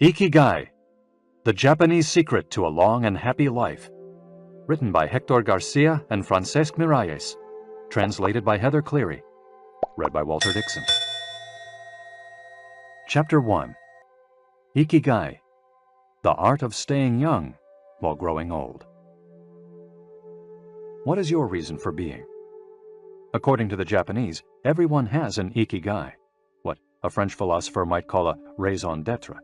Ikigai, The Japanese Secret to a Long and Happy Life. Written by Hector Garcia and Francesc Miralles. Translated by Heather Cleary. Read by Walter Dixon. Chapter 1. Ikigai, The Art of Staying Young While Growing Old. What is your reason for being? According to the Japanese, everyone has an ikigai, what a French philosopher might call a raison d'etre.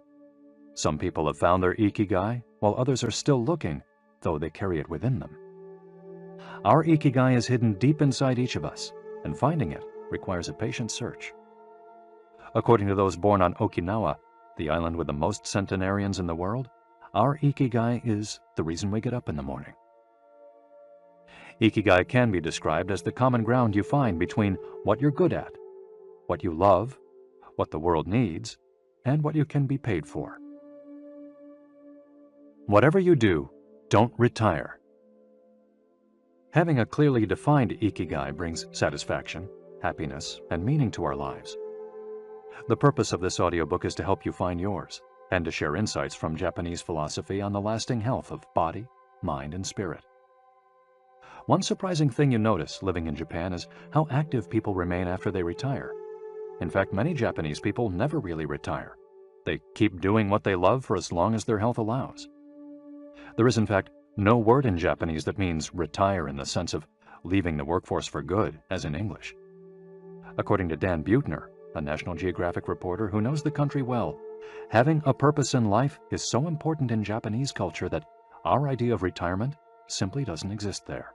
Some people have found their ikigai, while others are still looking, though they carry it within them. Our ikigai is hidden deep inside each of us, and finding it requires a patient search. According to those born on Okinawa, the island with the most centenarians in the world, our ikigai is the reason we get up in the morning. Ikigai can be described as the common ground you find between what you're good at, what you love, what the world needs, and what you can be paid for. Whatever you do, don't retire. Having a clearly defined ikigai brings satisfaction, happiness, and meaning to our lives. The purpose of this audiobook is to help you find yours, and to share insights from Japanese philosophy on the lasting health of body, mind, and spirit. One surprising thing you notice living in Japan is how active people remain after they retire. In fact, many Japanese people never really retire. They keep doing what they love for as long as their health allows. There is, in fact, no word in Japanese that means retire in the sense of leaving the workforce for good, as in English. According to Dan Buettner, a National Geographic reporter who knows the country well, having a purpose in life is so important in Japanese culture that our idea of retirement simply doesn't exist there.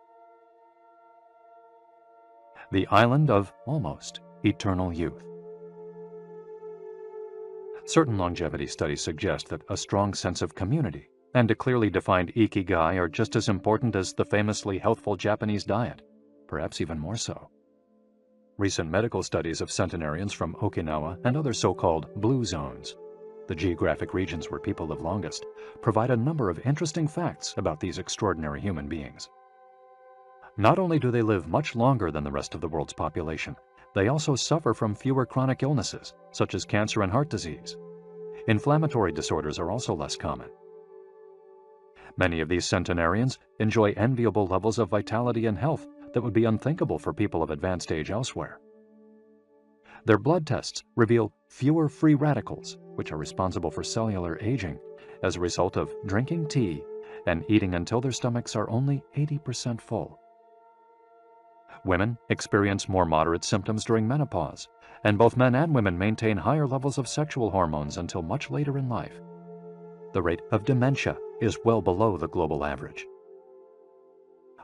The island of almost eternal youth. Certain longevity studies suggest that a strong sense of community and a clearly defined ikigai are just as important as the famously healthful Japanese diet, perhaps even more so. Recent medical studies of centenarians from Okinawa and other so-called blue zones, the geographic regions where people live longest, provide a number of interesting facts about these extraordinary human beings. Not only do they live much longer than the rest of the world's population, they also suffer from fewer chronic illnesses, such as cancer and heart disease. Inflammatory disorders are also less common. Many of these centenarians enjoy enviable levels of vitality and health that would be unthinkable for people of advanced age elsewhere. Their blood tests reveal fewer free radicals, which are responsible for cellular aging, as a result of drinking tea and eating until their stomachs are only 80% full. Women experience more moderate symptoms during menopause, and both men and women maintain higher levels of sexual hormones until much later in life. The rate of dementia is well below the global average.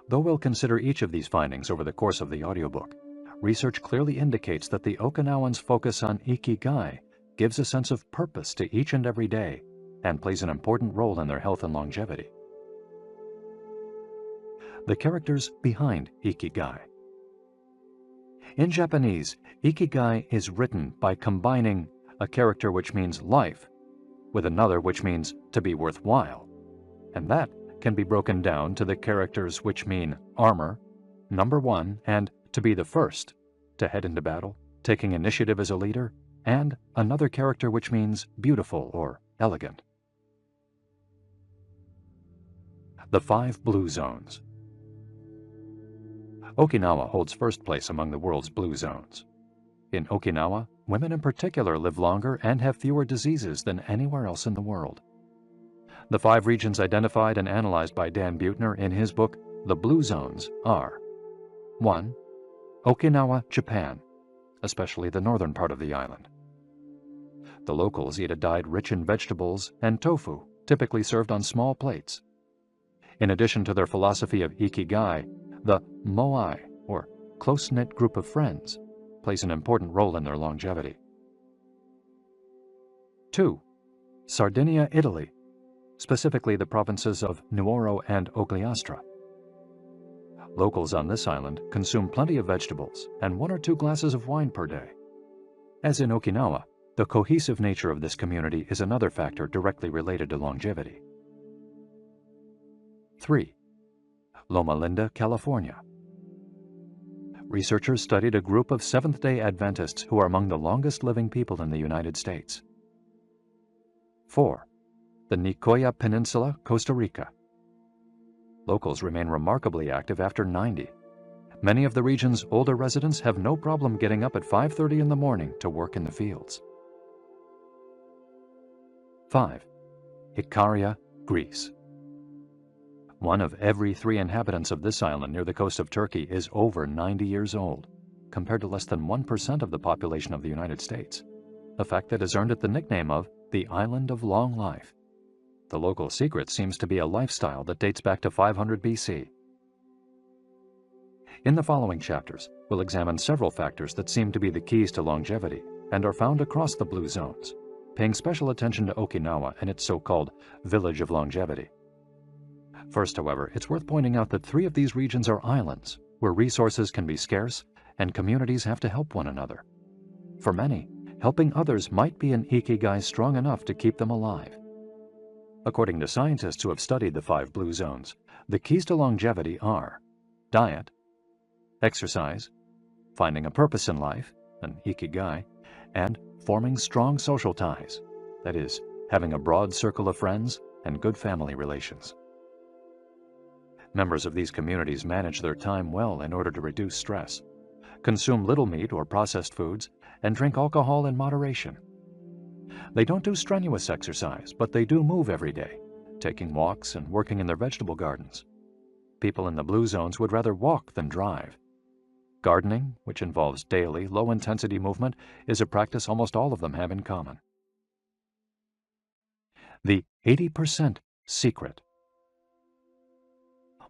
Though we'll consider each of these findings over the course of the audiobook, research clearly indicates that the Okinawans' focus on ikigai gives a sense of purpose to each and every day and plays an important role in their health and longevity. The characters behind ikigai. In Japanese, ikigai is written by combining a character which means life with another which means to be worthwhile, and that can be broken down to the characters which mean armor, number one, and to be the first, to head into battle, taking initiative as a leader, and another character which means beautiful or elegant. The 5 blue zones. Okinawa holds first place among the world's blue zones. In Okinawa, women in particular live longer and have fewer diseases than anywhere else in the world. The 5 regions identified and analyzed by Dan Buettner in his book, The Blue Zones, are 1. Okinawa, Japan, especially the northern part of the island. The locals eat a diet rich in vegetables and tofu, typically served on small plates. In addition to their philosophy of ikigai, the moai, or close-knit group of friends, plays an important role in their longevity. 2. Sardinia, Italy, specifically the provinces of Nuoro and Ogliastra. Locals on this island consume plenty of vegetables and 1 or 2 glasses of wine per day. As in Okinawa, the cohesive nature of this community is another factor directly related to longevity. 3. Loma Linda, California. Researchers studied a group of Seventh-day Adventists who are among the longest living people in the United States. 4. the Nicoya Peninsula, Costa Rica. Locals remain remarkably active after 90. Many of the region's older residents have no problem getting up at 5:30 in the morning to work in the fields. 5. Ikaria, Greece. One of every 3 inhabitants of this island near the coast of Turkey is over 90 years old, compared to less than 1% of the population of the United States, a fact that has earned it the nickname of the Island of Long Life. The local secret seems to be a lifestyle that dates back to 500 BC. In the following chapters, we'll examine several factors that seem to be the keys to longevity and are found across the blue zones, paying special attention to Okinawa and its so-called village of longevity. First, however, it's worth pointing out that 3 of these regions are islands, where resources can be scarce and communities have to help one another. For many, helping others might be an ikigai strong enough to keep them alive. According to scientists who have studied the 5 blue zones, the keys to longevity are diet, exercise, finding a purpose in life, an ikigai, and forming strong social ties, that is, having a broad circle of friends and good family relations. Members of these communities manage their time well in order to reduce stress, consume little meat or processed foods, and drink alcohol in moderation. They don't do strenuous exercise, but they do move every day, taking walks and working in their vegetable gardens. People in the blue zones would rather walk than drive. Gardening, which involves daily, low-intensity movement, is a practice almost all of them have in common. The 80% secret.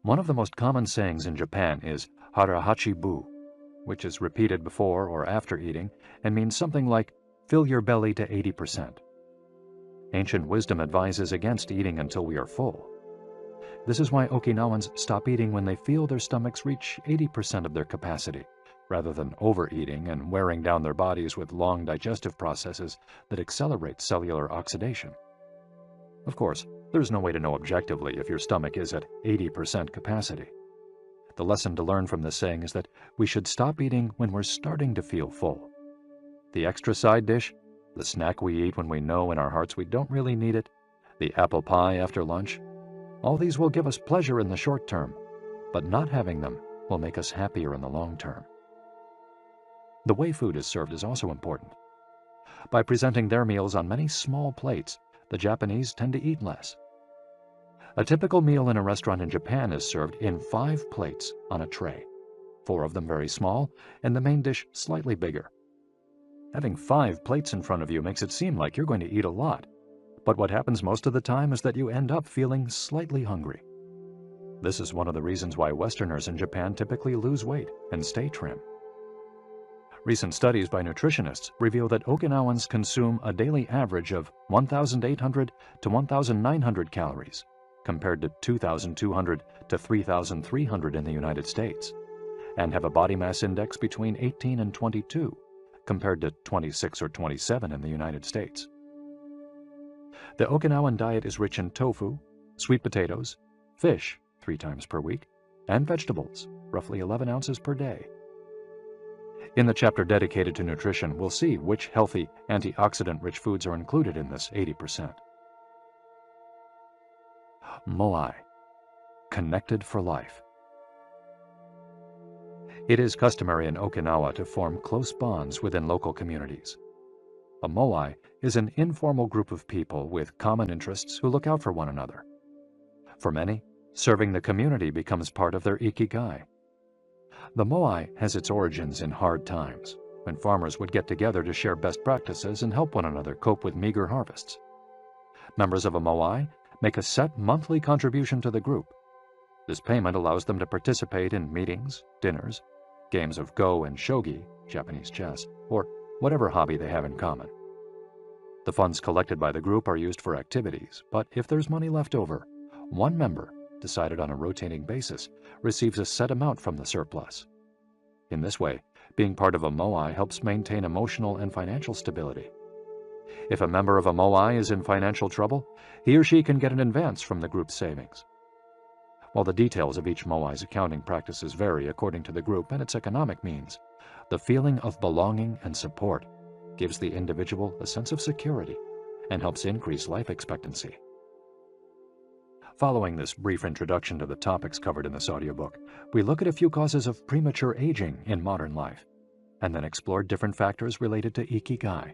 One of the most common sayings in Japan is harahachi-bu, which is repeated before or after eating and means something like, fill your belly to 80%. Ancient wisdom advises against eating until we are full. This is why Okinawans stop eating when they feel their stomachs reach 80% of their capacity, rather than overeating and wearing down their bodies with long digestive processes that accelerate cellular oxidation. Of course, there's no way to know objectively if your stomach is at 80% capacity. The lesson to learn from this saying is that we should stop eating when we're starting to feel full. The extra side dish, the snack we eat when we know in our hearts we don't really need it, the apple pie after lunch, all these will give us pleasure in the short term, but not having them will make us happier in the long term. The way food is served is also important. By presenting their meals on many small plates, the Japanese tend to eat less. A typical meal in a restaurant in Japan is served in 5 plates on a tray, 4 of them very small, and the main dish slightly bigger. Having 5 plates in front of you makes it seem like you're going to eat a lot, but what happens most of the time is that you end up feeling slightly hungry. This is one of the reasons why Westerners in Japan typically lose weight and stay trim. Recent studies by nutritionists reveal that Okinawans consume a daily average of 1,800 to 1,900 calories, compared to 2,200 to 3,300 in the United States, and have a body mass index between 18 and 22, compared to 26 or 27 in the United States. The Okinawan diet is rich in tofu, sweet potatoes, fish 3 times per week, and vegetables, roughly 11 ounces per day. In the chapter dedicated to nutrition, we'll see which healthy, antioxidant-rich foods are included in this 80%. Moai, connected for life. It is customary in Okinawa to form close bonds within local communities. A moai is an informal group of people with common interests who look out for one another. For many, serving the community becomes part of their ikigai. The moai has its origins in hard times, when farmers would get together to share best practices and help one another cope with meager harvests. Members of a moai make a set monthly contribution to the group. This payment allows them to participate in meetings, dinners, games of go and shogi, Japanese chess, or whatever hobby they have in common. The funds collected by the group are used for activities, but if there's money left over, one member, decided on a rotating basis, receives a set amount from the surplus. In this way, being part of a moai helps maintain emotional and financial stability. If a member of a moai is in financial trouble, he or she can get an advance from the group's savings. While the details of each moai's accounting practices vary according to the group and its economic means, the feeling of belonging and support gives the individual a sense of security and helps increase life expectancy. Following this brief introduction to the topics covered in this audiobook, we look at a few causes of premature aging in modern life, and then explore different factors related to Ikigai.